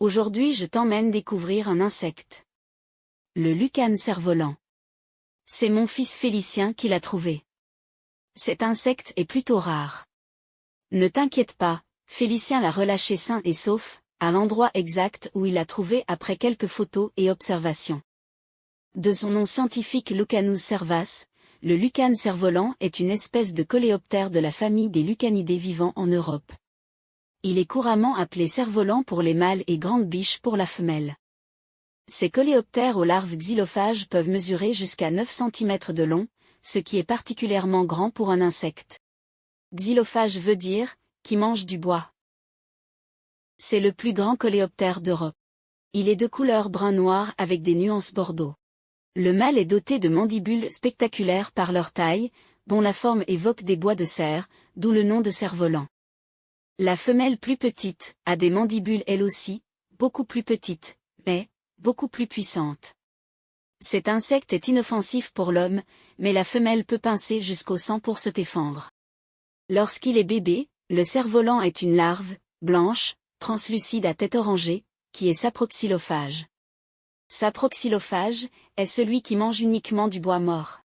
Aujourd'hui je t'emmène découvrir un insecte. Le lucane cerf-volant. C'est mon fils Félicien qui l'a trouvé. Cet insecte est plutôt rare. Ne t'inquiète pas, Félicien l'a relâché sain et sauf, à l'endroit exact où il l'a trouvé après quelques photos et observations. De son nom scientifique Lucanus cervas, le lucane cerf-volant est une espèce de coléoptère de la famille des lucanidés vivant en Europe. Il est couramment appelé cerf-volant pour les mâles et grande biche pour la femelle. Ces coléoptères aux larves xylophages peuvent mesurer jusqu'à 9 cm de long, ce qui est particulièrement grand pour un insecte. Xylophage veut dire « qui mange du bois ». C'est le plus grand coléoptère d'Europe. Il est de couleur brun-noir avec des nuances bordeaux. Le mâle est doté de mandibules spectaculaires par leur taille, dont la forme évoque des bois de cerf, d'où le nom de cerf-volant. La femelle plus petite a des mandibules elle aussi, beaucoup plus petites, mais beaucoup plus puissantes. Cet insecte est inoffensif pour l'homme, mais la femelle peut pincer jusqu'au sang pour se défendre. Lorsqu'il est bébé, le cerf-volant est une larve, blanche, translucide à tête orangée, qui est saproxylophage. Saproxylophage est celui qui mange uniquement du bois mort.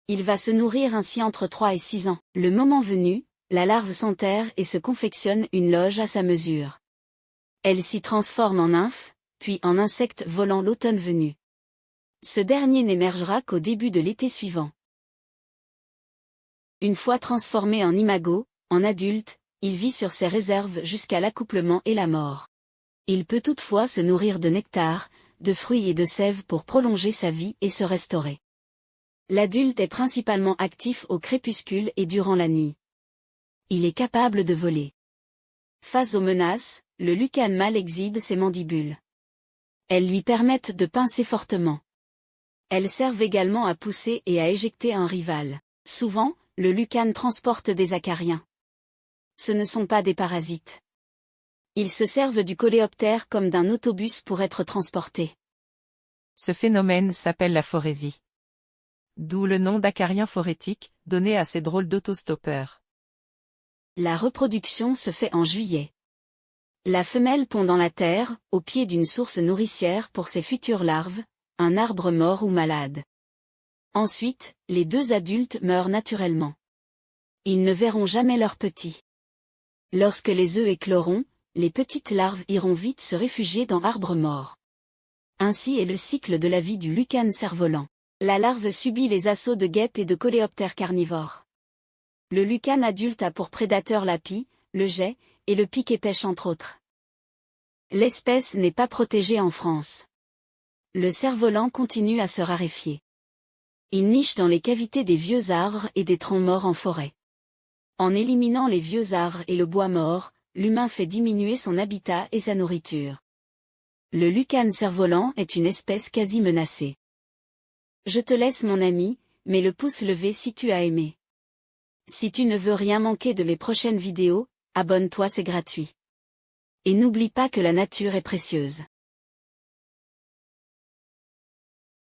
Il va se nourrir ainsi entre 3 et 6 ans. Le moment venu, la larve s'enterre et se confectionne une loge à sa mesure. Elle s'y transforme en nymphe, puis en insecte volant l'automne venu. Ce dernier n'émergera qu'au début de l'été suivant. Une fois transformé en imago, en adulte, il vit sur ses réserves jusqu'à l'accouplement et la mort. Il peut toutefois se nourrir de nectar, de fruits et de sève pour prolonger sa vie et se restaurer. L'adulte est principalement actif au crépuscule et durant la nuit. Il est capable de voler. Face aux menaces, le lucane mâle exhibe ses mandibules. Elles lui permettent de pincer fortement. Elles servent également à pousser et à éjecter un rival. Souvent, le lucane transporte des acariens. Ce ne sont pas des parasites. Ils se servent du coléoptère comme d'un autobus pour être transportés. Ce phénomène s'appelle la phorésie. D'où le nom d'acarien phorétique, donné à ces drôles d'autostoppeurs. La reproduction se fait en juillet. La femelle pond dans la terre, au pied d'une source nourricière pour ses futures larves, un arbre mort ou malade. Ensuite, les deux adultes meurent naturellement. Ils ne verront jamais leurs petits. Lorsque les œufs écloront, les petites larves iront vite se réfugier dans arbres morts. Ainsi est le cycle de la vie du lucane cerf-volant. La larve subit les assauts de guêpes et de coléoptères carnivores. Le lucane adulte a pour prédateurs la pie, le geai, et le pic-et-pêche entre autres. L'espèce n'est pas protégée en France. Le cerf-volant continue à se raréfier. Il niche dans les cavités des vieux arbres et des troncs morts en forêt. En éliminant les vieux arbres et le bois mort, l'humain fait diminuer son habitat et sa nourriture. Le lucane cerf-volant est une espèce quasi menacée. Je te laisse mon ami, mets le pouce levé si tu as aimé. Si tu ne veux rien manquer de mes prochaines vidéos, abonne-toi, c'est gratuit. Et n'oublie pas que la nature est précieuse.